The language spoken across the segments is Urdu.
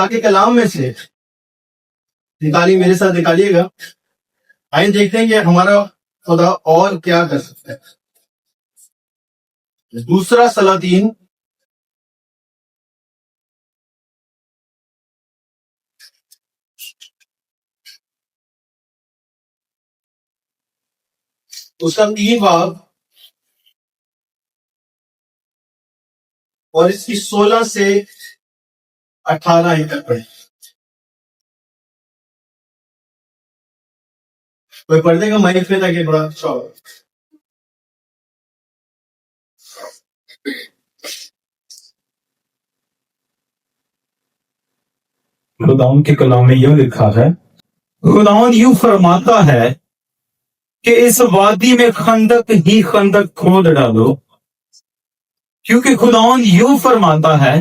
خدا کے کلام میں سے نکالیے، میرے ساتھ نکالیے گا. آئیں دیکھتے ہیں کہ ہمارا خدا اور کیا کر سکتا ہے. دوسرا سلاطین اس کا 3 باب اور اس کی 16 سے 18 تک پڑھیں. کوئی پڑھ دے گا مائک پہ تاکہ بڑا اچھا ہو. خداوند کے کلام میں یوں لکھا ہے، خداوند یوں فرماتا ہے کہ اس وادی میں خندق ہی خندق کھود ڈالو، کیونکہ خداوند یوں فرماتا ہے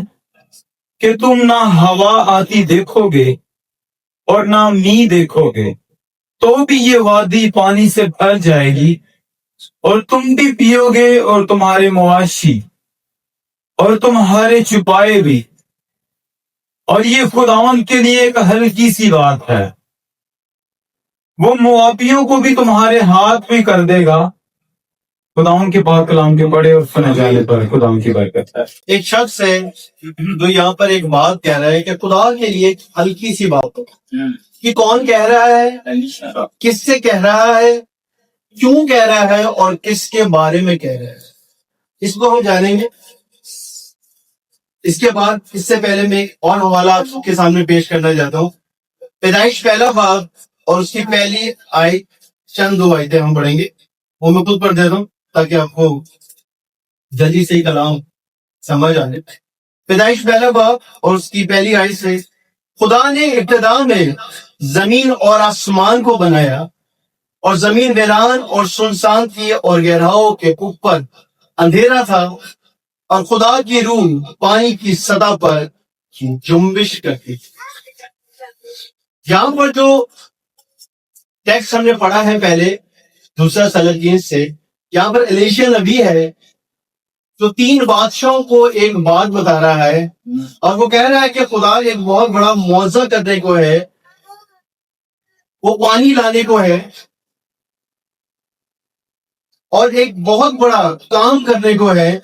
کہ تم نہ ہوا آتی دیکھو گے اور نہ می دیکھو گے، تو بھی یہ وادی پانی سے بھر جائے گی اور تم بھی پیو گے اور تمہارے مواشی اور تمہارے چپائے بھی. اور یہ خداوند کے لیے ایک ہلکی سی بات ہے، وہ موابیوں کو بھی تمہارے ہاتھ میں کر دے گا. خداوند کے پاک کلام کے پڑھے اور سنے جانے پر خداوند کی برکت ہے. ایک شخص ہے جو یہاں پر ایک بات کہہ رہا ہے کہ خدا کے لیے ایک ہلکی سی بات ہو. کہ کون کہہ رہا ہے، کس سے کہہ رہا ہے، کیوں کہہ رہا ہے اور کس کے بارے میں کہہ رہا ہے، اس کو ہم جانیں گے. اس کے بعد اس سے پہلے میں ایک اور حوالہ آپ کے سامنے پیش کرنا چاہتا ہوں. پیدائش پہلا باب اور اس کی پہلی آیت، چند 2 آیتیں ہم پڑھیں گے، وہ میں خود پڑھ دیتا ہوں تاکہ آپ کو جلدی سے کلام سمجھ آ جائے. پیدائش پہلا باب اور اس کی پہلی آیت سے، خدا نے ابتدا میں زمین اور آسمان کو بنایا، اور زمین ویران اور سنسان تھی اور گہراؤں کے اوپر اندھیرا تھا، اور خدا کی روح پانی کی سطح پر جنبش کرتی تھی. یہاں پر جو ٹیکسٹ ہم نے پڑھا ہے پہلے دوسرا سلاطین سے، یہاں پر ایلیشیا نبی ہے جو 3 بادشاہوں کو ایک بات بتا رہا ہے، اور وہ کہہ رہا ہے کہ خدا ایک بہت بڑا معجزہ کرنے کو ہے، وہ پانی لانے کو ہے، اور ایک بہت بڑا کام کرنے کو ہے.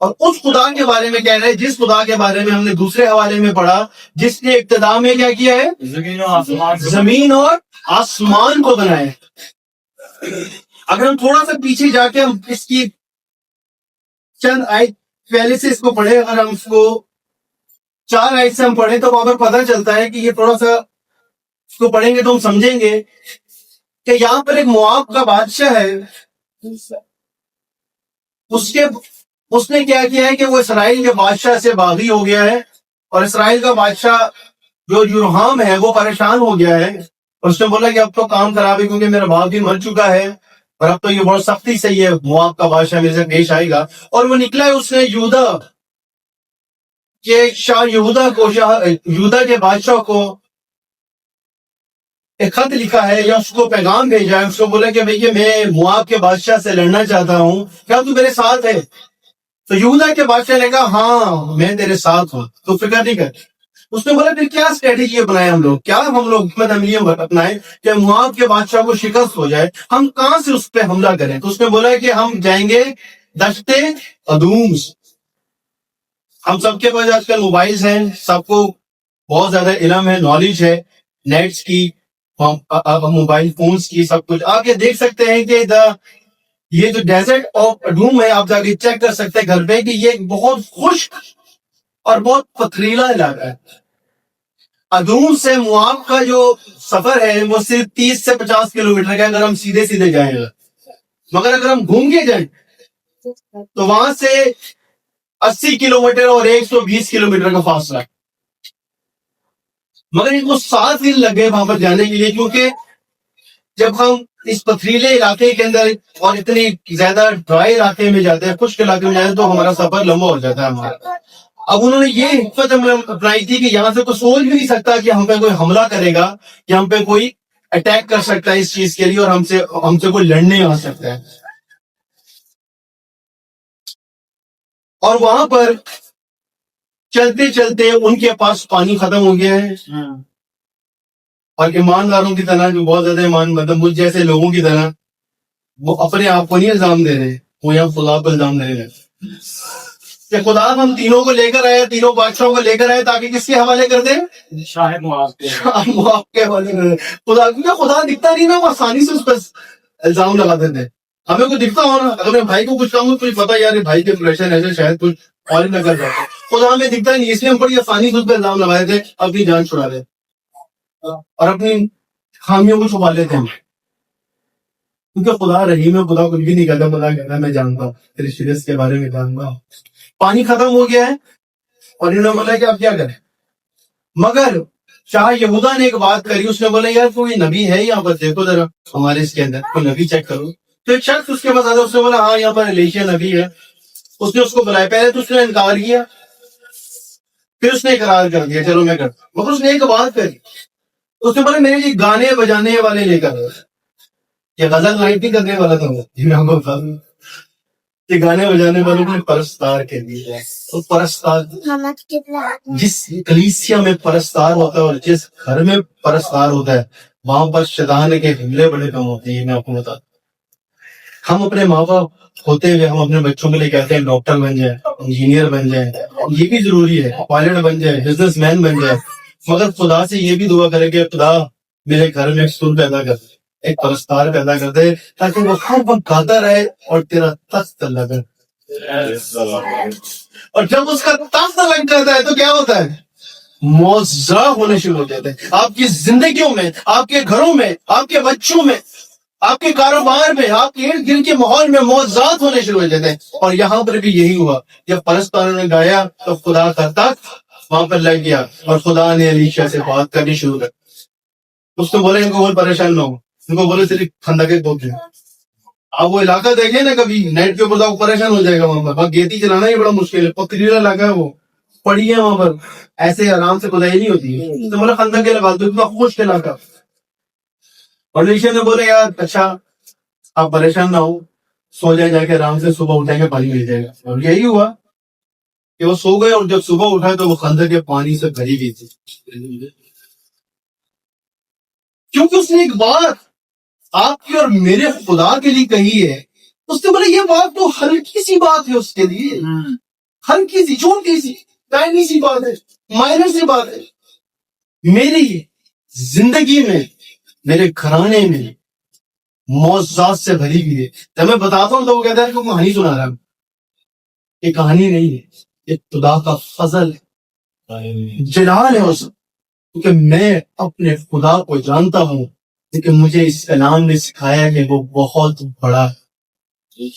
اور اس خدا کے بارے میں کہہ رہے ہیں جس خدا کے بارے میں ہم نے دوسرے حوالے میں پڑھا، جس نے ابتدا میں کیا کیا ہے، زمین اور آسمان کو بنایا. اگر ہم تھوڑا سا پیچھے جا کے ہم اس کی چند آیت پہلے سے اس کو پڑھیں، اگر ہم اس کو 4 آیت سے ہم پڑھیں تو وہاں پر پتہ چلتا ہے کہ یہ تھوڑا سا اس کو پڑھیں گے تو ہم سمجھیں گے کہ یہاں پر ایک مواب کا بادشاہ ہے، اس نے کیا کیا ہے کہ وہ اسرائیل کے بادشاہ سے باغی ہو گیا ہے، اور اسرائیل کا بادشاہ جو یروحام ہے وہ پریشان ہو گیا ہے، اور اس نے بولا کہ اب تو کام خراب ہے کیونکہ میرا باپ بھی مر چکا ہے، اور اب تو یہ بہت سختی سے یہ مواب کا بادشاہ میرے سے پیش آئے گا. اور وہ نکلا ہے، اس نے یہودا کے بادشاہ کو ایک خط لکھا ہے یا اس کو پیغام بھیجا ہے، اس کو بولا کہ بھئی میں مواب کے بادشاہ سے لڑنا چاہتا ہوں، کیا تو میرے ساتھ ہے؟ تو یہودا کے بادشاہ نے کہا ہاں میں تیرے ساتھ ہوں، تو فکر نہیں کر. اس نے بولا پھر کیا اسٹریٹجی بنائے ہم لوگ، کیا ہم لوگ حکمت عملیاں اپنائیں کہ مواب کے بادشاہ کو شکست ہو جائے، ہم کہاں سے اس پہ حملہ کریں؟ تو اس نے بولا کہ ہم جائیں گے دشت ادوم. ہم سب کے پاس آج کل موبائلز ہیں، سب کو بہت زیادہ علم ہے، نالج ہے نیٹس کی، موبائل فونز کی، سب کچھ. آپ یہ دیکھ سکتے ہیں کہ یہ جو ڈیزرٹ آف اڈوم ہے، آپ جا کے چیک کر سکتے ہیں گھر پہ کہ یہ بہت خشک اور بہت پتھریلا علاقہ ہے. ادوم سے مواب کا جو سفر ہے وہ صرف 30 سے 50 کلومیٹر کا، اگر ہم سیدھے سیدھے جائیں گے. مگر اگر ہم گھوم کے جائیں تو وہاں سے 80 کلومیٹر اور 120 کلومیٹر کا فاصلہ ہے. مگر ان کو 7 دن لگے وہاں پر جانے کے لیے، کیونکہ جب ہم اس پتھریلے علاقے کے اندر اور اتنی زیادہ ڈرائی علاقے میں جاتے ہیں، خشک علاقے میں جاتے ہیں، تو ہمارا سفر لمبا ہو جاتا ہے ہمارا. اب انہوں نے یہ حکمت اپنائی تھی کہ یہاں سے کوئی سوچ بھی نہیں سکتا کہ ہم پہ کوئی حملہ کرے گا، کہ ہم پہ کوئی اٹیک کر سکتا ہے اس چیز کے لیے، اور ہم سے کوئی لڑنے آ سکتا ہے. اور وہاں پر چلتے چلتے ان کے پاس پانی ختم ہو گیا ہے، اور ایمانداروں کی طرح جو بہت زیادہ ایمان مطلب مجھ جیسے لوگوں کی طرح وہ اپنے آپ کو نہیں الزام دے رہے، وہ یہاں خدا کو الزام دے رہے ہیں کہ خدا ہم تینوں کو لے کر آئے، تینوں بادشاہوں کو لے کر آئے تاکہ کس کے حوالے کر دیں؟ شاہد معاذ کے وہ آپ کے حوالے کر دیں خدا، کیونکہ خدا دکھتا نہیں نا، وہ آسانی سے اس پر الزام لگا دیتے. ہمیں کوئی دکھتا ہو نا، اگر میں بھائی کو کچھ کہوں تو پتا یار بھائی کے پریشر ایسے شاید کچھ اور نہ کر جاتے. خدا ہمیں دکھتا نہیں، اس لیے ہم بڑی آسانی سے اس پہ الزام لگا دیتے، اپنی جان چھڑا لیتے اور اپنی خامیوں کو چھپا لیتے ہیں. کیونکہ خدا رحیم ہے، خدا کچھ بھی نہیں کرتا، خدا کہتا ہے میں جانتا ہوں تیری شرس کے بارے میں جانتا ہوں. پانی ختم ہو گیا ہے اور انہوں نے بولا کہ آپ کیا کریں، مگر شاہ یہودا نے ایک بات کری، اس نے بولا یار کوئی نبی ہے یہاں پر، دیکھو ذرا ہمارے اس کے اندر کوئی نبی چیک کرو. تو ایک شخص اس کے پاس آتا، اس نے بولا ہاں یہاں پر الیشیا نبی ہے. اس نے اس کو بلایا، پہلے تو اس نے انکار کیا، پھر اس نے اقرار کر دیا چلو میں کرتا ہوں. مگر اس نے ایک بات کری، اس نے بولا میرے لیے گانے بجانے والے لے کر، یہ غزل نائٹی کرنے والا تھا جی میں آپ کو بتا دوں کہ گانے بجانے والوں کے پرستار کے لیے. تو پرستار جس کلیسیا میں پرستار ہوتا ہے اور جس گھر میں پرستار ہوتا ہے وہاں پر شیطان کے حملے بڑے کم ہوتے ہیں. یہ میں آپ کو بتا دوں. ہم اپنے ماں باپ ہوتے ہوئے ہم اپنے بچوں کے لیے کہتے ہیں ڈاکٹر بن جائیں، انجینئر بن جائیں، یہ بھی ضروری ہے، پائلٹ بن جائے، بزنس مین بن جائے، مگر خدا سے یہ بھی دعا کرے کہ خدا میرے گھر میں ایک سر پیدا کر دے، ایک پرستار پیدا کر دے تاکہ وہ ہر وقت گاتا رہے اور تیرا تخت لگے. اور جب اس کا تخت لگ جاتا ہے تو کیا ہوتا ہے؟ معجزہ ہونے شروع ہو جاتے ہیں آپ کی زندگیوں میں، آپ کے گھروں میں، آپ کے بچوں میں، آپ کے کاروبار میں، آپ کے ارد گرد کے ماحول میں معجزات ہونے شروع ہو جاتے ہیں. اور یہاں پر بھی یہی ہوا، جب پرستاروں نے گایا تو خدا کا تخت وہاں پر لگ گیا اور خدا نے الیشا سے بات کرنی شروع کر. اس نے بولے ان کو بہت پریشان نہ ہو، ان کو بولے صرف خندقیں کھودیں. آپ وہ علاقہ دیکھیں نا کبھی نیٹ کے اوپر تو آپ پریشان ہو جائے گا، وہاں پر گیتی چلانا ہی بڑا مشکل ہے، پتھریلا علاقہ ہے، وہ پڑی ہے وہاں پر، ایسے آرام سے کھدائی نہیں ہوتی. تو بولا خندقیں لگا دو، اتنا خشک علاقہ. اور الیشا نے بولے یار اچھا آپ پریشان نہ ہو، سو جائے جا کے آرام سے، صبح اٹھیں گے پانی مل جائے گا. اور یہی ہوا کہ وہ سو گئے اور جب صبح اٹھا تو وہ خندق کے پانی سے بھری ہوئی تھی. کیونکہ اس نے ایک بات آپ کی اور میرے خدا کے لیے کہی ہے. اس نے بولے یہ بات تو ہلکی سی بات ہے اس کے لیے، ہلکی سی چھوٹی سی تینی سی بات ہے، مائنر سی بات ہے. میری زندگی میں، میرے گھرانے میں معجزات سے بھری ہوئی ہے. جب میں بتاتا ہوں تو وہ کہتا ہے کہ کہانی سنا رہا ہے. یہ کہانی نہیں ہے، یہ خدا کا فضل ہے، جلال ہے اس، کیونکہ میں اپنے خدا کو جانتا ہوں، لیکن مجھے اس کلام نے سکھایا کہ وہ بہت بڑا ہے.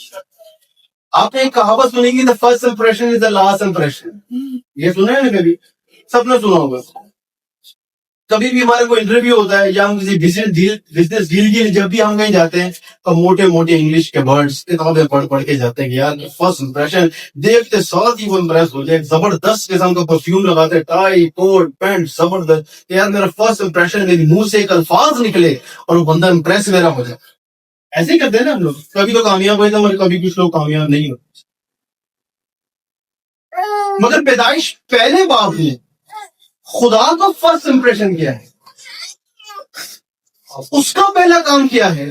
آپ نے ایک کہاوت سنی گی، the first impression is the last impression. یہ سنا ہے نا کبھی؟ سب نے سنا ہوگا. کبھی بھی ہمارا کوئی انٹرویو ہوتا ہے یا ہم کسی بزنس ڈیل کے لیے جب بھی ہم کہیں جاتے ہیں تو موٹے موٹے انگلش کے ورڈز کتابیں پڑھ کے جاتے ہیں کہ یار فرسٹ امپریشن دیکھتے ساتھ ہی وہ امپریس ہو جائے. زبردست قسم کا پرفیوم لگاتے، ٹائی کوٹ پینٹ زبردست، کہ یار میرا فرسٹ امپریشن میری منہ سے ایک الفاظ نکلے اور وہ بندہ امپریس میرا ہو جائے. ایسے ہی کرتے ہیں نا ہم لوگ. کبھی تو کامیاب ہوئے اور کبھی کچھ لوگ کامیاب نہیں ہوتے. مگر پیدائش پہلے باب میں خدا کا فرسٹ امپریشن کیا ہے؟ اس کا پہلا کام کیا ہے؟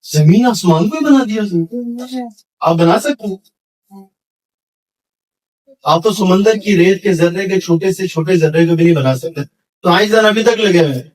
زمین آسمان کو ہی بنا دیا. آپ بنا سکتے ہیں؟ آپ تو سمندر کی ریت کے ذرے کے چھوٹے سے چھوٹے ذرے کو بھی نہیں بنا سکتے. تو آئنسٹائن ابھی تک لگے ہوئے ہیں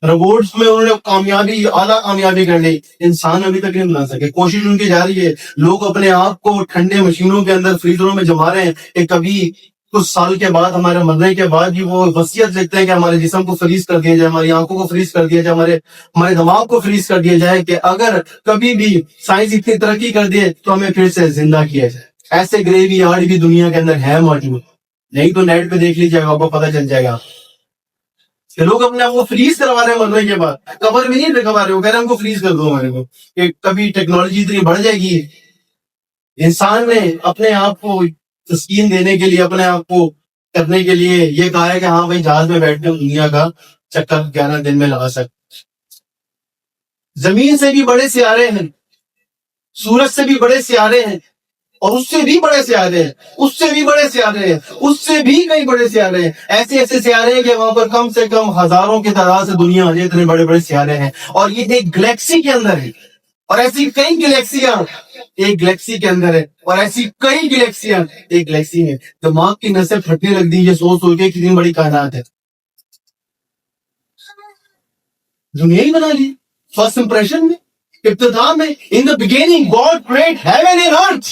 روبوٹس میں، انہوں نے کامیابی اعلیٰ کامیابی کر لی، انسان ابھی تک نہیں بنا سکے. کوشش ان کی جاری ہے. لوگ اپنے آپ کو ٹھنڈے مشینوں کے اندر فریزروں میں جما رہے ہیں کہ کبھی کچھ سال کے بعد، ہمارے مرنے کے بعد بھی وہ وصیت لکھتے ہیں کہ ہمارے جسم کو فریز کر دیا جائے، ہماری آنکھوں کو فریز کر دیا جائے، ہمارے دماغ کو فریز کر دیا جائے کہ اگر کبھی بھی سائنس اتنی ترقی کر دے تو ہمیں پھر سے زندہ کیا جائے. ایسے گریوی یارڈ بھی دنیا کے اندر ہے موجود. نہیں تو نیٹ پہ دیکھ لیجیے گا، آپ کو پتہ چل جائے گا کہ لوگ اپنے آپ کو فریز کروا رہے ہیں مرنے کے بعد. قبر میں نہیں رکھوا رہے، وہ کہہ رہے ہیں ہم کو فریز کر دو ہمارے کو، کہ کبھی ٹیکنالوجی اتنی بڑھ جائے گی. انسان نے اپنے آپ کو تسکین دینے کے لیے، اپنے آپ کو کرنے کے لیے یہ کہا ہے کہ ہاں بھائی جہاز میں بیٹھ کے دنیا کا چکر 11 دن میں لگا سکتے. زمین سے بھی بڑے سیارے ہیں، سورج سے بھی بڑے سیارے ہیں، اور اس سے بھی بڑے سیارے ہیں، اس سے بھی بڑے سیارے ہیں، اس سے بھی کئی بڑے سیارے ہیں، ایسے ایسے سیارے ہیں کہ وہاں پر کم سے کم ہزاروں کی تعداد سے دنیا آ جائے، اتنے بڑے بڑے سیارے ہیں، اور یہ ایک گلیکسی کے اندر ہے، اور ایسی کئی گلیکسیاں ایک گلیکسی کے اندر ہے، اور ایسی کئی گلیکسیاں ایک گلیکسی میں. دماغ کی نسیں پھٹنے لگ دی یہ سوچ سوچ کے کتنی بڑی کائنات ہے. دنیا ہی بنا لی فرسٹ امپریشن میں، ابتدا میں. In the beginning God create heaven and earth,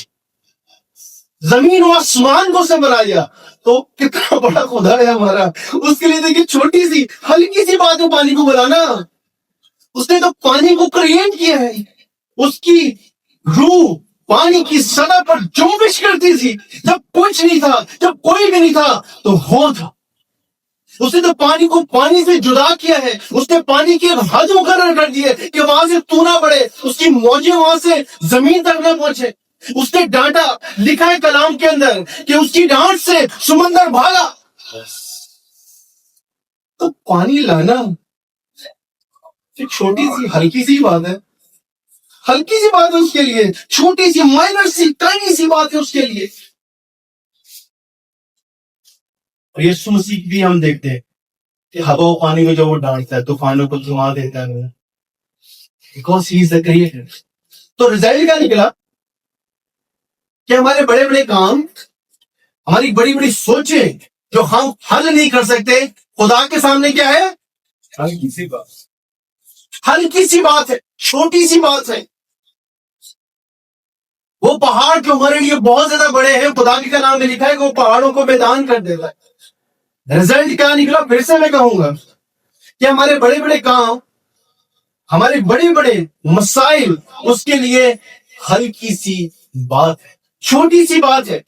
زمین و آسمان کو سے بنایا. تو کتنا بڑا خدا ہے ہمارا. اس کے لیے دیکھیے چھوٹی سی ہلکی سی بات ہے پانی کو بلانا. اس نے تو پانی کو کریٹ کیا ہے. اس کی روح پانی کی سطح پر جنبش کرتی تھی جب کچھ نہیں تھا، جب کوئی بھی نہیں تھا تو وہ تھا. اس نے تو پانی کو پانی سے جدا کیا ہے. اس نے پانی کی ایک حد مقرر کر دی ہے کہ وہاں سے تو نہ بڑھے، اس کی موجیں وہاں سے زمین تک نہ پہنچے. اس نے ڈانٹا، لکھا ہے کلام کے اندر کہ اس کی ڈانٹ سے سمندر بھاگا. تو پانی لانا ایک چھوٹی سی ہلکی سی بات ہے، ہلکی سی بات ہے اس کے لیے، چھوٹی سی مائنر سی ٹائنی سی بات ہے اس کے لیے. اور یسوع مسیح بھی ہم دیکھتے ہیں کہ ہوا و پانی کو جو وہ ڈانٹتا ہے، طوفانوں کو تھما دیتا ہے، because he is the creator. تو رزلٹ کیا نکلا کہ ہمارے بڑے بڑے کام، ہماری بڑی بڑی سوچیں جو ہم حل نہیں کر سکتے، خدا کے سامنے کیا ہے؟ ہلکی سی بات، ہلکی سی بات ہے، چھوٹی سی بات ہے. وہ پہاڑ جو ہمارے لیے بہت زیادہ بڑے ہیں، خدا کے کلام میں لکھا ہے کہ وہ پہاڑوں کو میدان کر دیتا ہے. رزلٹ کیا نکلا؟ پھر سے میں کہوں گا کہ ہمارے بڑے بڑے کام، ہمارے بڑے بڑے مسائل اس کے لیے ہلکی سی بات ہے، چھوٹی سی بات ہے.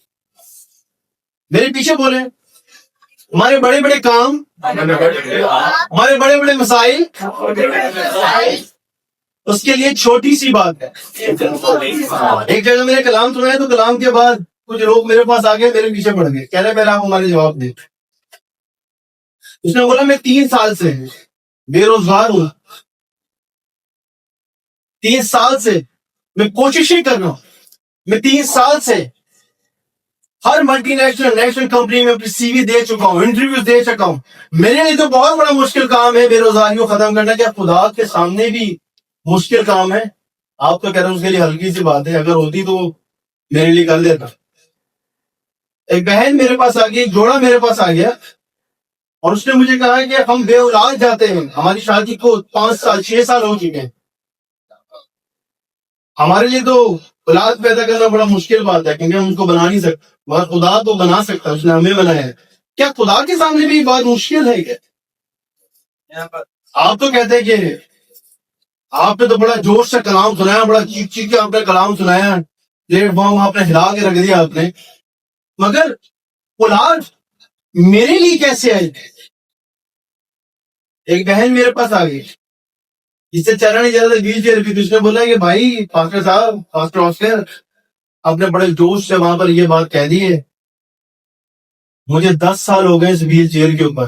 میرے پیچھے بولے، ہمارے بڑے بڑے کام، ہمارے بڑے بڑے مسائل اس کے لیے چھوٹی سی بات ہے. ایک جگہ میں نے کلام سنا ہے تو کلام کے بعد کچھ لوگ میرے پاس آ گئے، میرے پیچھے پڑ گئے، کہہ رہے پہلے آپ ہمارے جواب دیں. اس نے بولا میں 3 سال سے بے روزگار ہوں، 3 سال سے میں کوششیں کر رہا ہوں، میں 3 سال سے ہر ملٹی نیشنل نیشنل کمپنی میں اپنی سی وی دے چکا ہوں، انٹرویو دے چکا ہوں. میرے لیے تو بہت بڑا مشکل کام ہے بے روزگاری کو ختم کرنا. کیا خدا کے سامنے بھی مشکل کام ہے؟ آپ تو کہہ رہے ہیں اس کے لیے ہلکی سی بات ہے، اگر ہوتی تو میرے لیے کر لیتا. ایک بہن میرے پاس آ گئی، ایک جوڑا میرے پاس آ گیا، اور اس نے مجھے کہا کہ ہم بے اولاد جاتے ہیں، ہماری شادی کو 5 سال 6 سال ہو چکے ہیں، ہمارے لیے تو اولاد پیدا کرنا بڑا مشکل بات ہے کیونکہ ہم اس کو بنا نہیں سکتے، مگر خدا تو بنا سکتا ہے، اس نے ہمیں بنایا ہے. کیا خدا کے سامنے بھی بات مشکل ہے کیا؟ آپ تو کہتے ہیں کہ آپ نے تو بڑا جوش سے کلام سنایا، بڑا چیخ چیخ کے آپ نے کلام سنایا، پلیٹ فارم آپ نے ہلا کے رکھ دیا آپ نے، مگر اولاد میرے لیے کیسے آئی؟ ایک بہن میرے پاس آ گئی جس سے چلنا نہیں جاتا، ویل چیئر پہ. اس نے بولا کہ بھائی پاسٹر صاحب، پاسٹر آسکر، آپ نے بڑے جوش سے وہاں پر یہ بات کہہ دی ہے، مجھے 10 سال ہو گئے اس ویل چیئر کے اوپر،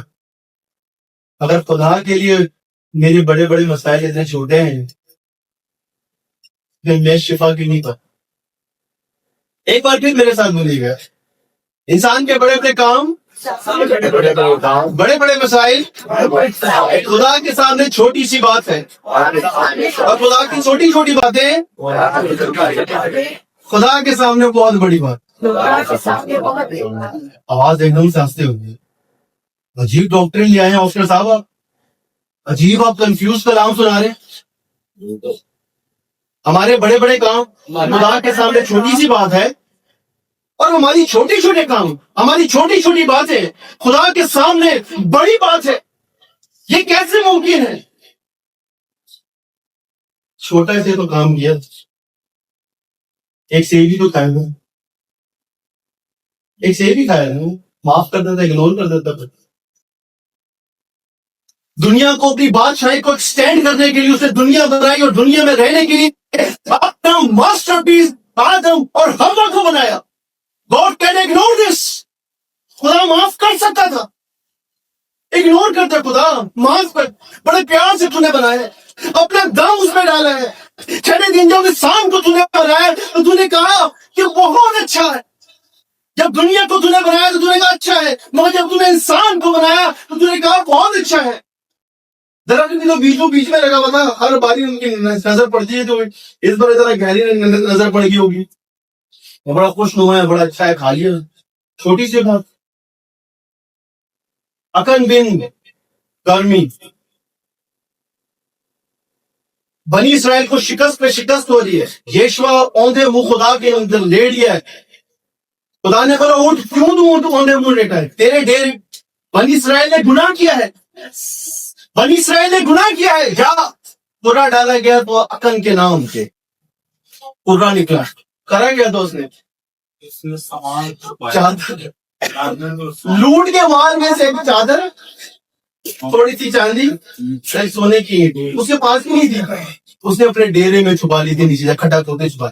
اگر خدا کے لیے میرے بڑے بڑے مسائل اتنے چھوٹے ہیں پھر میں شفا کیوں نہیں پا. ایک بار پھر میرے ساتھ بولیے گا، انسان کے بڑے بڑے کام، بڑے بڑے مسائل خدا کے سامنے چھوٹی سی بات ہے، اور خدا کی چھوٹی چھوٹی باتیں خدا کے سامنے بہت بڑی بات. آواز ایک دم سے ہنستے ہوگی، عجیب ڈاکٹر لے آئے ہیں آسکر صاحب، آپ عجیب، آپ کنفیوز کلام سنا رہے ہیں. ہمارے بڑے بڑے کام خدا کے سامنے چھوٹی سی بات ہے، اور ہماری چھوٹی چھوٹے کام، ہماری چھوٹی چھوٹی باتیں خدا کے سامنے بڑی بات ہے. یہ کیسے ممکن ہے؟ چھوٹا سے تو کام کیا، ایک سیب ہی تو کھایا تھا، ایک سیب ہی کھایا تھا، معاف کر دیتا، اگنور کر دیتا. دنیا کو اپنی بادشاہی کو ایکسٹینڈ کرنے کے لیے اس نے دنیا بنائی، اور دنیا میں رہنے کے لیے اپنا ماسٹر پیس آدم اور حوا کو بنایا. God can ignore this. خدا معاف کر سکتا تھا، اگنور کرتا. خدا معاف کر، بڑے پیار سے تو نے بنایا ہے، اپنا دم اس میں ڈالا ہے، چھٹے دن جب انسان کو تُو نے بنایا تو تُو نے کہا کہ بہت اچھا ہے. جب دنیا کو تُو نے بنایا تو تُو نے کہا اچھا ہے, مگر جب تُو نے انسان کو بنایا تو تُو نے کہا بہت اچھا ہے. درخت بھی تو بیچوں بیچ میں لگا ہوا تھا, ہر باری ان کی نظر پڑتی ہے, تو اس بار ذرا گہری نظر پڑ گئی ہوگی. وہ بڑا خوش نما ہے, بڑا اچھا ہے, کھا لیا. چھوٹی سی بات. اکن بن کرمی, بنی اسرائیل کو شکست پہ شکست ہو رہی ہے. یشوا اوندے منہ خدا کے اندر لے لیا ہے. خدا نے کہا اونٹ کیوں تو اونٹ اوندے منہ لیٹا ہے, تیرے ڈیر بنی اسرائیل نے گناہ کیا ہے, بنی اسرائیل نے گناہ کیا ہے. جا پورا ڈالا گیا تو اکن کے نام سے پورا نکلا. کرا گیا تو اس نے چادر لوٹ کے مال میں سے ایک چادر, تھوڑی سی چاندی, سونے کی اینٹ اس کے پاس نہیں تھی. اس نے اپنے ڈیرے میں چھپا لی تھی, نیچے سے کھٹا ہوتے چھپا.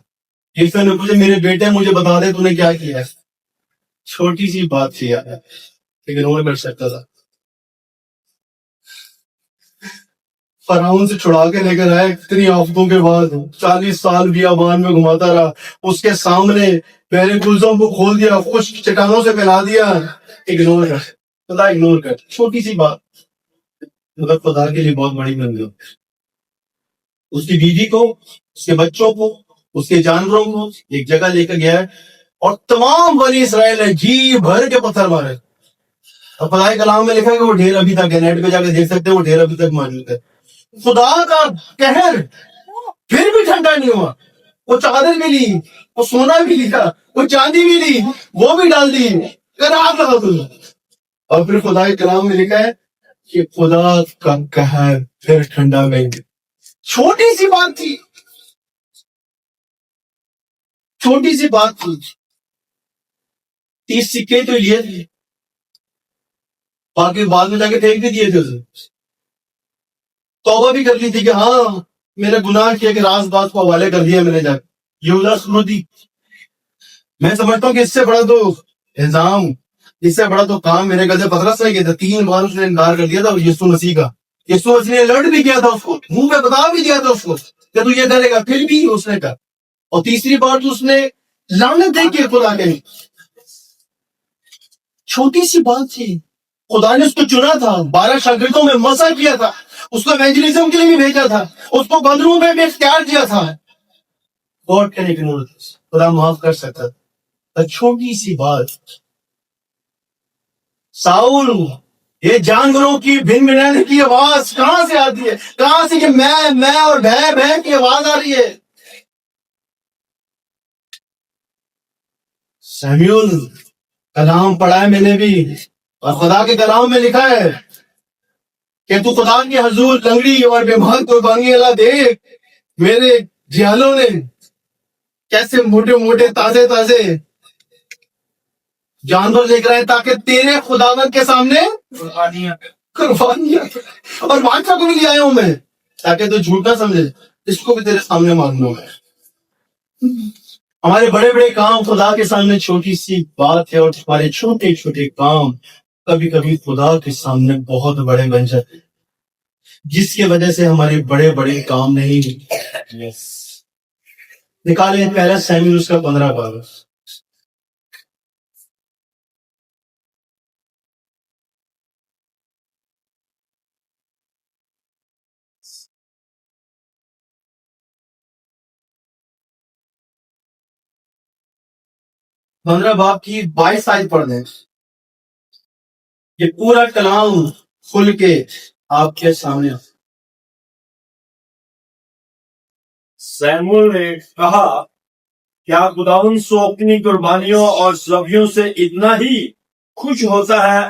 جس نے پوچھا میرے بیٹے مجھے بتا دے تو نے کیا کیا ہے. چھوٹی سی بات تھی یار, لیکن وہ کر سکتا تھا. فرعون سے چھڑا کے لے کر آئے اتنی آفتوں کے بعد, 40 سال بیابان میں گھماتا رہا. اس کے سامنے پہلے گلزوں کو کھول دیا, خشک چٹانوں سے پھیلا دیا. اگنور کر, خدا اگنور کر. چھوٹی سی بات مگر خدا کے لیے بہت بڑی بن گئی. اس کی بیوی کو, اس کے بچوں کو, اس کے جانوروں کو ایک جگہ لے کر گیا ہے, اور تمام بنی اسرائیل نے جی بھر کے پتھر مارے. اور خدا کے کلام میں لکھا ہے کہ وہ ڈھیر ابھی تک ہے, نیٹ پہ جا کے دیکھ سکتے ہیں, وہ ڈھیر ابھی تک موجود ہے. خدا کا قہر پھر بھی ٹھنڈا نہیں ہوا. وہ چادر بھی لی, وہ سونا بھی لیا, وہ چاندی بھی لی, وہ بھی ڈال دی, کر آگ لگا تم. اور پھر خدا کے کلام میں لکھا ہے کہ خدا کا قہر پھر ٹھنڈا نہیں. چھوٹی سی بات تھی, چھوٹی سی بات تھی. 30 سکے تو لیے تھے, باقی بعد میں جا کے پھینک بھی دیے تھے. اسے توبہ بھی کر لی تھی کہ ہاں میرے گناہ کیا کہ راز بات کو حوالے کر دیا میں نے جا کے. یہوذا سنودی, میں سمجھتا ہوں کہ اس سے بڑا تو الزام, اس سے بڑا تو کام میرے گھر سے پترس نے کیا تھا. 3 بار اس نے انکار کر دیا تھا یسوع مسیح کا. یسوع مسیح نے لڑ بھی کیا تھا اس کو, منہ پہ بتا بھی دیا تھا اس کو کہ تو یہ کرے گا, پھر بھی اس نے کہا. اور تیسری بار تو اس نے لعنت دے کے خدا کے. چھوٹی سی بات تھی. خدا نے اس کو چنا تھا, 12 شاگردوں میں مسا کیا تھا, اس کو ایونجلزم کے لیے بھی بھیجا تھا, اس کو بدروں میں بھی اختیار دیا تھا. گاڈ کین اگنور دس, خدا معاف کر سکتا تھا. چھوٹی سی بات. ساؤل, یہ جانوروں کی بھن بھنانے کی آواز کہاں سے آتی ہے, کہاں سے کہ میں اور بھے کی آواز آ رہی ہے. سیمیول, کلام پڑھا ہے میں نے بھی, اور خدا کے کلام میں لکھا ہے کہ تو خدا کے حضور لنگڑی اور بیمار قربانی اللہ دیکھ. میرے جیالوں نے کیسے موٹے موٹے تازے تازے جانور لے کر آئے تاکہ تیرے خداوند کے سامنے قربانیاں. اور بادشاہ کو بھی لے آیا ہوں میں تاکہ تو جھوٹ نہ سمجھے, اس کو بھی تیرے سامنے مانوں میں. ہمارے بڑے بڑے کام خدا کے سامنے چھوٹی سی بات ہے, اور ہمارے چھوٹے چھوٹے کام کبھی کبھی خدا کے سامنے بہت بڑے بن جاتے ہیں, جس کی وجہ سے ہمارے بڑے بڑے کام نہیں. نکالیں پہلا سیمیول اس کا 15 باب. پندرہ باب کی 22 آیت پڑھ دیں. یہ پورا کلام کھل کے آپ کے سامنے. سیمول نے کہا, کیا خداوند سو اپنی قربانیوں اور ذبیحوں سے اتنا ہی خوش ہوتا ہے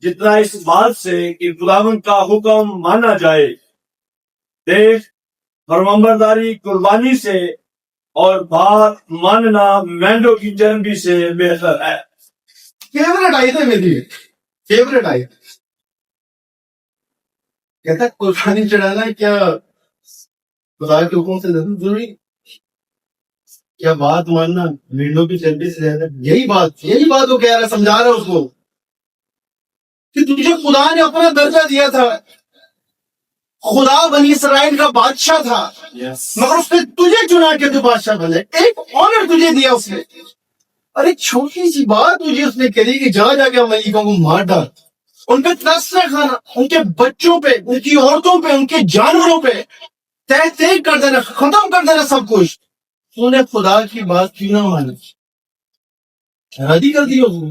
جتنا اس بات سے کہ خداوند کا حکم مانا جائے؟ دیکھ, فرمانبرداری قربانی سے اور بات ماننا مینڈوں کی چربی سے بہتر ہے. فیوریٹ آئی تھے میری, فیوریٹ آئی. کہتا قربانی چڑھانا کیا خدا کے حکم سے زیادہ ضروری, کیا بات ماننا مینڈوں کی چربی سے زیادہ. یہی بات وہ کہہ رہا ہے, سمجھا رہا ہے اس کو کہ تجھے خدا نے اپنا درجہ دیا تھا. خدا بنی اسرائیل کا بادشاہ تھا مگر اس نے تجھے چنا کہ تو بادشاہ بنے, ایک آنر تجھے دیا اس نے. ارے چھوٹی سی بات تجھے اس نے کری کہ جا جا کے ملیکوں کو مار ڈال, ان پہ ترس کھانا, ان کے بچوں پہ, ان کی عورتوں پہ, ان کے جانوروں پہ تہ تہ کر دینا, ختم کر دینا سب کچھ. تو نے خدا کی بات کیوں نہ مانی, شادی کر دی, اس نے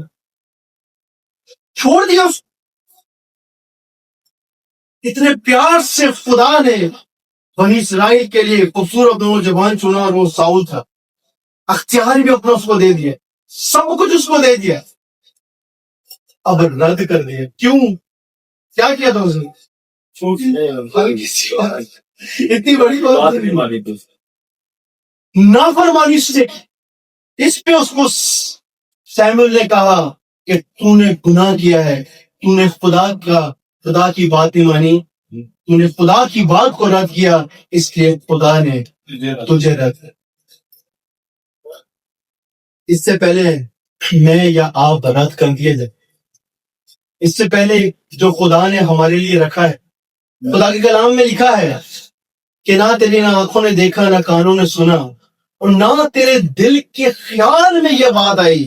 چھوڑ دیا. اس اتنے پیار سے خدا نے بنی اسرائیل کے لیے خوبصورت نوجوان چنا اور وہ ساؤل تھا. اختیار بھی اپنا اس کو دے دیا, سب کچھ اس کو دے دیا, اب رد کر دیا. کیوں؟ کیا کیا تھا اس نے؟ ہلکی سی بات, اتنی بڑی بات نہیں, نافرمانی سے اس پہ اس کو سیموئیل نے کہا کہ تو نے گناہ کیا ہے, تو نے خدا کی بات نہیں مانی, تو نے خدا کی بات کو رد کیا, اس لیے خدا نے تجھے رد کیا. اس سے پہلے میں یا آپ رد کر دیے جائے, اس سے پہلے جو خدا نے ہمارے لیے رکھا ہے, خدا کے کلام میں لکھا ہے کہ نہ تیری نہ آنکھوں نے دیکھا, نہ کانوں نے سنا, اور نہ تیرے دل کے خیال میں یہ بات آئی,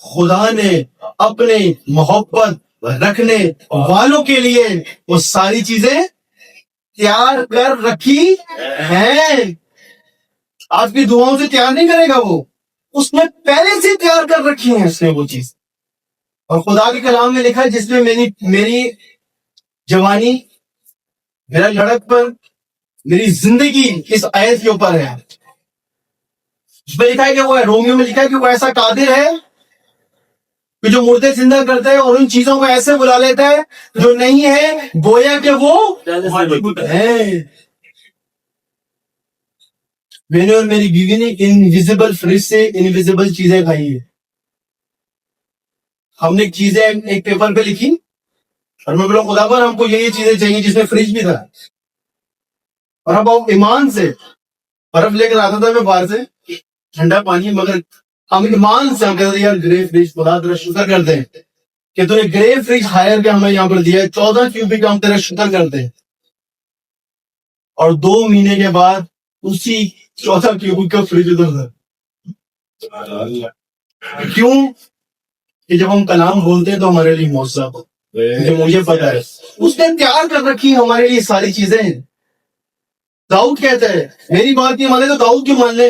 خدا نے اپنے محبت رکھنے والوں کے لیے وہ ساری چیزیں تیار کر رکھی ہیں. آپ کی دعاؤں سے تیار نہیں کرے گا وہ, اس نے پہلے سے تیار کر رکھی ہیں اس نے وہ چیز. اور خدا کے کلام میں لکھا ہے جس میں میری جوانی, میرا لڑکپن, میری زندگی اس آیت کے اوپر ہے. اس میں لکھا ہے کہ وہ رومیو میں لکھا ہے کہ وہ ایسا قادر ہے کہ جو مردے زندہ کرتا ہے اور ان چیزوں کو ایسے بلا لیتا ہے جو نہیں ہے گویا کہ وہ ہے. میں نے اور میری بیوی نے انویزیبل فریج سے انویزیبل چیزیں کھائی ہیں. ہم نے چیزیں ایک پیپر پہ لکھی اور میں بولا خدا پر ہم کو یہ چیزیں چاہیے جس میں فریج بھی تھا, اور اب ایمان سے برف لے کر آتا تھا میں باہر سے, ٹھنڈا پانی, مگر ہم ایمان سے ہم کہتے ہیں یار گرے فریج, خدا تیرا شکر کرتے ہیں کہ تو نے گرے فریج ہائر کے ہمیں یہاں پر دیا ہے, 14 کیوبک کا ہم تیرا شکر کرتے ہیں. اور 2 مہینے کے بعد اسی 14 کیوبک کا فریج ادھر تھا. کیوں کہ جب ہم کلام بولتے ہیں تو ہمارے لیے معجزہ ہو, جو مجھے پتا ہے اس نے تیار کر رکھی ہمارے لیے ساری چیزیں. داؤد کہتا ہے میری بات نہیں مانے تو داؤد کیوں مان لے.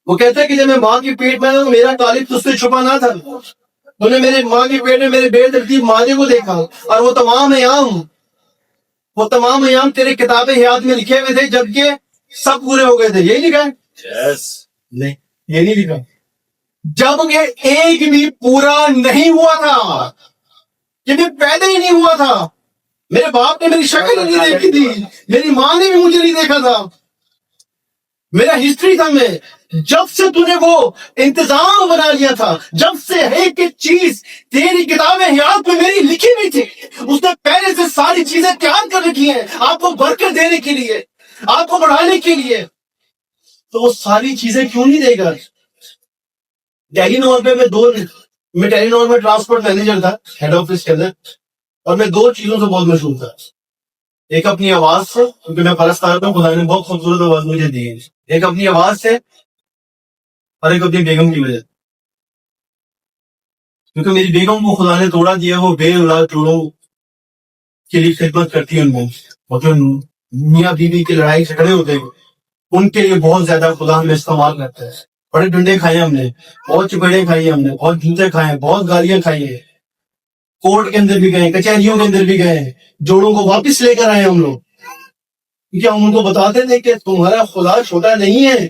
وہ کہتا ہے کہ جب میں ماں کے پیٹ میں تو میرا طالب تجھ سے چھپا نہ تھا, تو نے میرے ماں کے پیٹ میں میرے بے ترتیب ماضی کو دیکھا, اور وہ تمام ایام تیرے کتاب حیات میں لکھے ہوئے تھے جبکہ سب پورے ہو گئے تھے. یہی لکھا ہے؟ نہیں, یہ نہیں لکھا. جب یہ ایک بھی پورا نہیں ہوا تھا, یہ بھی پیدا ہی نہیں ہوا تھا, میرے باپ نے میری شکل نہیں دیکھی تھی, میری ماں نے بھی مجھے نہیں دیکھا تھا, میرا ہسٹری تھا. میں جب سے تو نے وہ انتظام بنا لیا تھا, جب سے ایک ایک چیز تیری کتاب حیات میں میری لکھی ہوئی تھی, اس نے پہلے سے ساری چیزیں تیار کر رکھی ہیں آپ کو برکت دینے کے لیے, آپ کو بڑھانے کے لیے. تو وہ ساری چیزیں کیوں نہیں دے گا؟ ٹیلی نور پہ میں ٹیلی نور میں ٹرانسپورٹ مینیجر تھا ہیڈ آفس کے اندر, اور میں 2 چیزوں سے بہت مشہور تھا. ایک اپنی آواز سے, کیونکہ میں پرستار ہوں, خدا نے بہت خوبصورت آواز مجھے دی ہے. ایک اپنی آواز سے, اور ایک اپنی بیگم کی وجہ سے, کیونکہ میری بیگم کو خدا نے توڑا دیا, وہ بے اولاد ٹوڑوں کے لیے خدمت کرتی ہے. ان کو مطلب میاں بیوی کی لڑائی جھگڑے ہوتے ہیں, ان کے لیے بہت زیادہ خدا ہمیں استعمال کرتا ہے. بڑے ڈنڈے کھائے ہم نے, بہت چپیڑے کھائی ہم نے, بہت جوتے کھائے, بہت گالیاں کھائی ہیں, کورٹ کے اندر بھی گئے, کچہریوں کے اندر بھی گئے, جوڑوں کو واپس لے کر آئے ہم لوگ, کیونکہ ہم ان کو بتاتے تھے کہ تمہارا خدا چھوٹا نہیں ہے,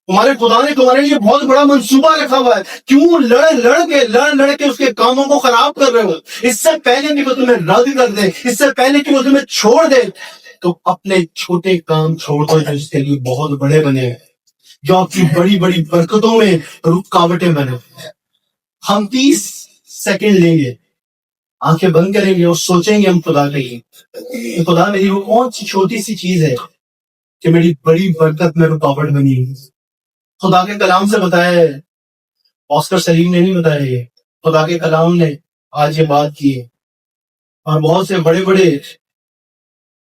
تمہارے خدا نے تمہارے لیے بہت بڑا منصوبہ رکھا ہوا ہے, کیوں لڑ کے اس کے کاموں کو خراب کر رہے ہو؟ اس سے پہلے کہ وہ تمہیں رد کر دے, اس سے پہلے کہ وہ تمہیں چھوڑ دے, تو اپنے چھوٹے کام چھوڑ دو جو اس کے لیے بہت بڑے بنے ہیں, جو آپ کی بڑی بڑی برکتوں میں رکاوٹیں بنے. ہم 30 سیکنڈ لیں گے, آنکھیں بند کریں گے اور سوچیں گے ہم خدا کے لیے, خدا میری وہ کون سی چھوٹی سی چیز ہے کہ میری بڑی برکت میں رکاوٹ بنی ہے. خدا کے کلام سے بتایا ہے, آسکر سلیم نے نہیں بتایا, یہ خدا کے کلام نے آج یہ بات کی ہے. اور بہت سے بڑے بڑے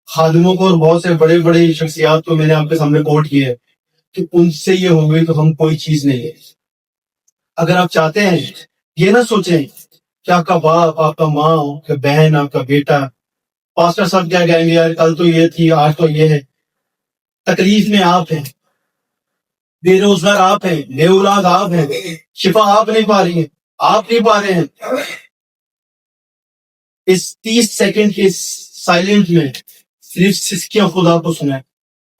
خادموں کو اور بہت سے بڑے بڑے شخصیات کو میں نے آپ کے سامنے کوٹ کیا ہے کہ ان سے یہ ہو گئی تو ہم کوئی چیز نہیں ہے. اگر آپ چاہتے ہیں یہ نہ سوچیں کہ آپ کا باپ، آپ کا ماں، آپ کا بہن، آپ کا بیٹا، پاسٹر صاحب کیا کہیں گے، یار کل تو یہ تھی آج تو یہ ہے. تکلیف میں آپ ہیں، بے روزگار آپ ہیں، بے اولاد آپ ہیں، شفا آپ نہیں پا رہی ہیں، آپ نہیں پا رہے ہیں. اس 30 سیکنڈ کے سائلنٹ میں صرف سسکیاں خدا کو سنیں،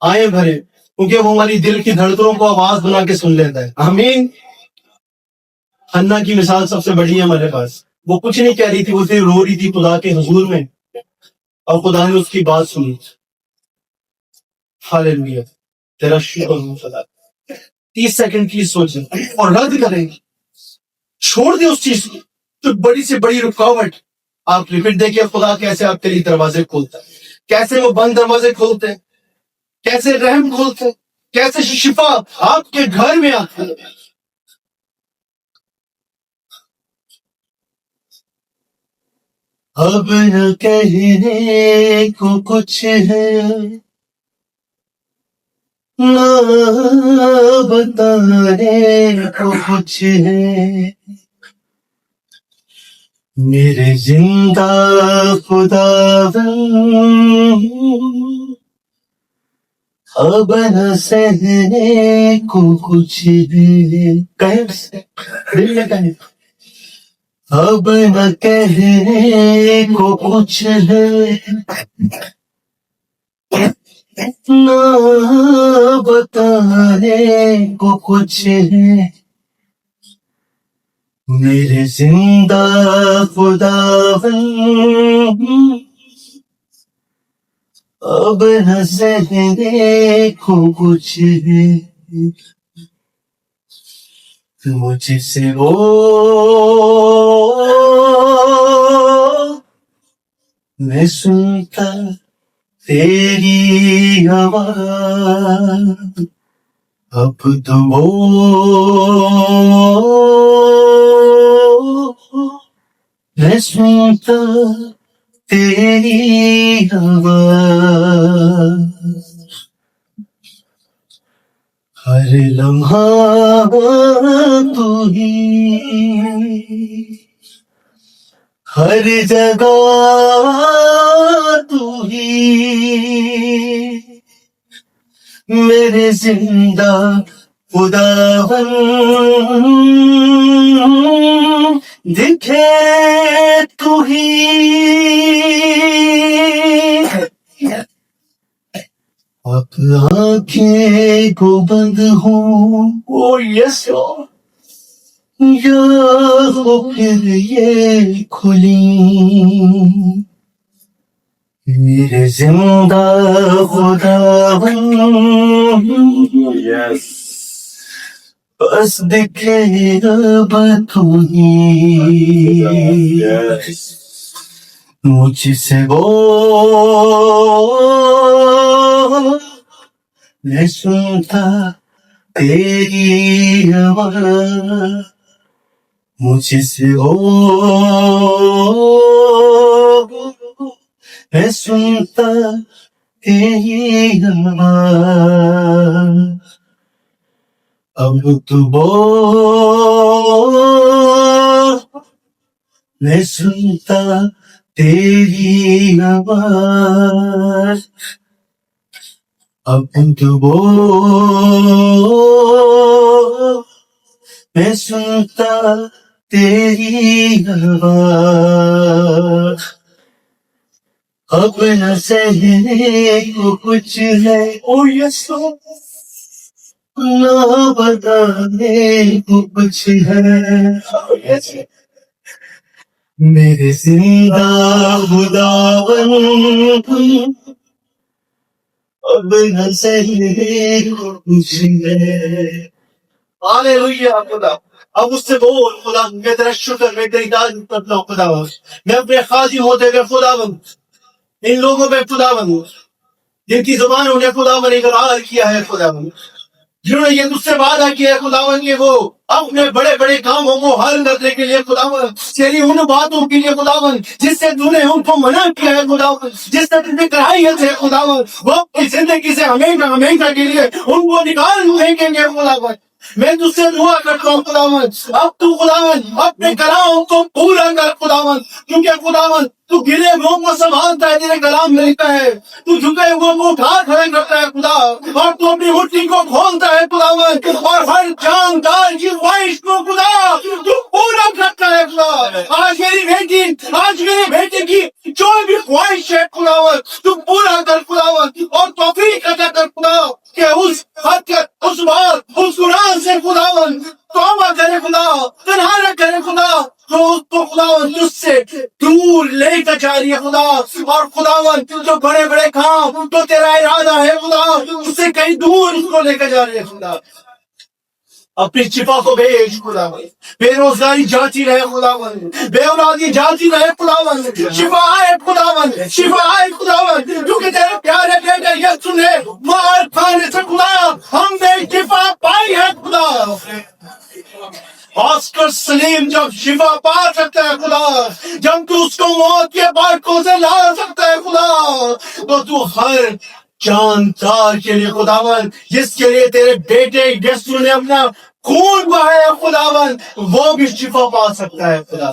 آئیں بھرے، کیونکہ وہ ہماری دل کی دھڑکنوں کو آواز بنا کے سن لیتا ہے. آمین. حنا کی مثال سب سے بڑی ہے ہمارے پاس. وہ کچھ نہیں کہہ رہی تھی، وہ صرف رو رہی تھی خدا کے حضور میں، اور خدا نے اس کی بات سنی. ہاللیلویا، تیرا شکر ہو خدا. 30 سیکنڈ کی سوچیں اور رد کریں، چھوڑ دیں اس چیز کو جو بڑی سے بڑی رکاوٹ. آپ ریپیٹ دیکھیے خدا کیسے آپ کے لیے دروازے کھولتا ہے، کیسے وہ بند دروازے کھولتے ہیں، کیسے رحم کھولتے ہیں، کیسے شفا آپ کے گھر میں آتی ہے. اب نہ کہنے کو کچھ ہے، نہ بتانے کو کچھ ہے، میرے زندہ خدا اب نہ سہنے کو کچھ ہے. دل میں کہیں اب نہ کہنے کو کچھ ہے، نہ بتانے کو کچھ ہے، میرے زندہ خدا اب نہ سہنے کو کچھ ہے. مجھ سے وہ میں سنتا تیری آواز، اب تو وہ میں سنتا تیری آواز. ہر لمحہ تو ہی، ہر جگہ تو ہی، میرے زندہ خداوند دکھے تو ہی. اب آنکھیں کو بند ہوں، او یس یا ہو پھر یہ کھلی، میرے زندہ خداوند بس دکھے اب تو ہی. مجھ سے وہ میں سنتا تیری آواز، مجھ سے وہ میں سنتا تیری آواز. اب تو بول میں سنتا تیری آواز، اب تو بول میں سنتا تیری آواز. اب نہ سہنے کو کچھ ہے، او یس نہ بتانے کو کچھ ہے، میرے زندہ خداوند اب نہ سہنے کو کچھ ہے. ہاللیلویا خدا. اب اس سے بول خدا میں تیرا شکر، میں تیری تعریف کرتا ہوں خداوند. میں اپنے خاطی ہوتے ہوئے خداوند ان لوگوں پہ خداوند جن کی زبانوں نے خداوند اقرار کیا ہے خداوند، جنہوں نے یہ تجھ سے وعدہ کیا ہے خداوند کہ وہ اپنے بڑے بڑے کاموں کو حل کرنے کے لیے خداوند تیری ان باتوں کے لیے خداوند جس سے تو نے ان کو منع کیا ہے خداوند جس سے تجھے کراہیت ہے خداوند وہ اپنی زندگی سے ہمیشہ ہمیشہ کے لیے ان کو نکال پھینکیں گے خداوند میں تجھ سے دعا کرتا ہوں خداوند اب تو خداوند اپنے کلام کو پورا کر خداوند کیونکہ خداوند تو گرے ہوئوں کو سنبھالتا ہے تیرے کلام میں لکھا ہے تو جھکے ہوئوں کو اٹھا کھڑے کرتا ہے خدا اور تو اپنی مٹھی کو کھولتا ہے خداوند اور ہر جاندار کی خواہش کو خدا تو پورا کرتا ہے خدا آج میری بیٹی کی جو بھی خواہش ہے خداوند تو پورا کر خداوند اور توفیق عطا کر خدا کہ اس حرکت اس بات اس گناہ سے خداوند توبہ کرے خدا تنہا نہ کرے خدا تو اس کو خداوند تجھ سے دور لے کر جا رہی ہے خدا اور خداوند جو بڑے بڑے کام تو تیرا ارادہ ہے خدا اس سے کہیں دور اس کو لے کر جا رہی ہے خدا اپنی شفا کو بھیج خداوند بے روزگاری جاتی رہے خداوند بے اولادی جاتی رہے خداوند شفا آئے خداوند شفا آئے خداوند کیونکہ تیرے پیارے بیٹے یسوع نے مار کھانے سے خدا ہم نے شفا پائی ہے خدا آسکر سلیم جب شفا پا سکتا ہے خدا جب تو اس کو موت کے بارکوں سے لا سکتا ہے خدا تو ہر جاندار کے لیے خداوند جس کے لیے تیرے بیٹے یسوع نے اپنا خون بہایا خداوند وہ بھی شفا پا سکتا ہے خدا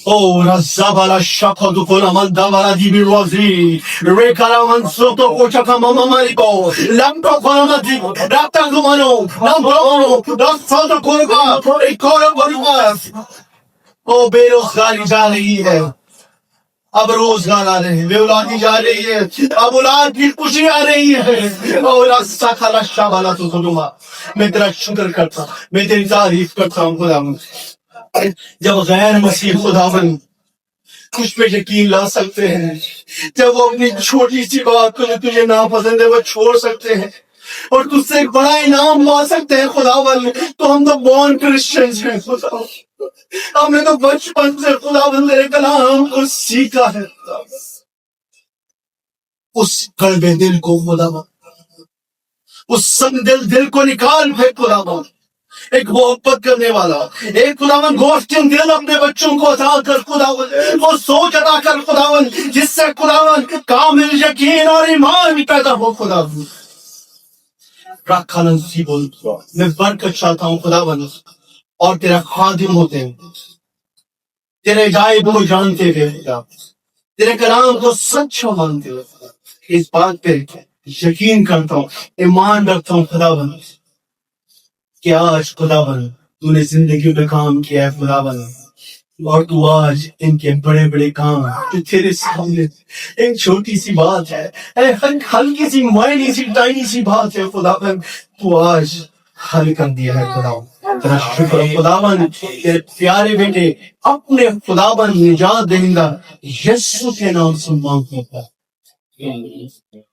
Oh, Razabala Shakadu Kolamanda Valadi Birozi, Rekalaman Soto Kochaka Mama Mariko, Lampo Kolamati, Rata Lumano, Lambo, Soto Koruga, Ekora Borugas. Oh, Beroskari جا رہی ہے اب روزگار آ رہے ہیں بے اولادی جا رہی ہے اب اولاد کی خوشی آ رہی ہے اور ساکھالا شابالا تو خدوما میں تیرا شکر کرتا ہوں میں تیری تعریف کرتا ہوں خداوند جب غیر مسیح خداوند کچھ پہ یقین لا سکتے ہیں جب وہ اپنی چھوٹی سی بات کو جو تجھے ناپسند ہے وہ چھوڑ سکتے ہیں اور تجھ سے ایک بڑا انعام لا سکتے ہیں خداوند تو ہم تو بورن کرسچنز ہیں خداوند ہم نے تو بچپن سے خداوند تیرے کلام کو سیکھا ہے اس قلب دل کو خداوند اس سنگ دل کو نکال پھینک خداوند ایک محبت کرنے والا ایک خداوند گوشتن دل اپنے بچوں کو عطا کر خداوند وہ سوچ عطا کر خداوند جس سے خداوند کامل یقین اور ایمان پیدا ہو خداوند رکھا نصیب ہو میں برکت چاہتا ہوں خداوند اور تیرا خادم ہوتے ہیں تیرے عجائب کو جانتے ہوئے خدا تیرے کلام کو سچ مانتے ہوئے اس بات پہ یقین کرتا ہوں ایمان رکھتا ہوں خداوند کہ آج خداوند تو نے زندگی میں کام کیا ہے خداوند اور تو آج ان کے بڑے بڑے کام جو تیرے سامنے ایک چھوٹی سی بات ہے ہلکی سی مائنی سی ٹائنی سی بات ہے خداوند تو آج حل کر دیا ہے خداوند تیرا شکر خداوند تیرے پیارے بیٹے اپنے خداوند نجات دیں گا یسوع کے نام سے مانگتا ہے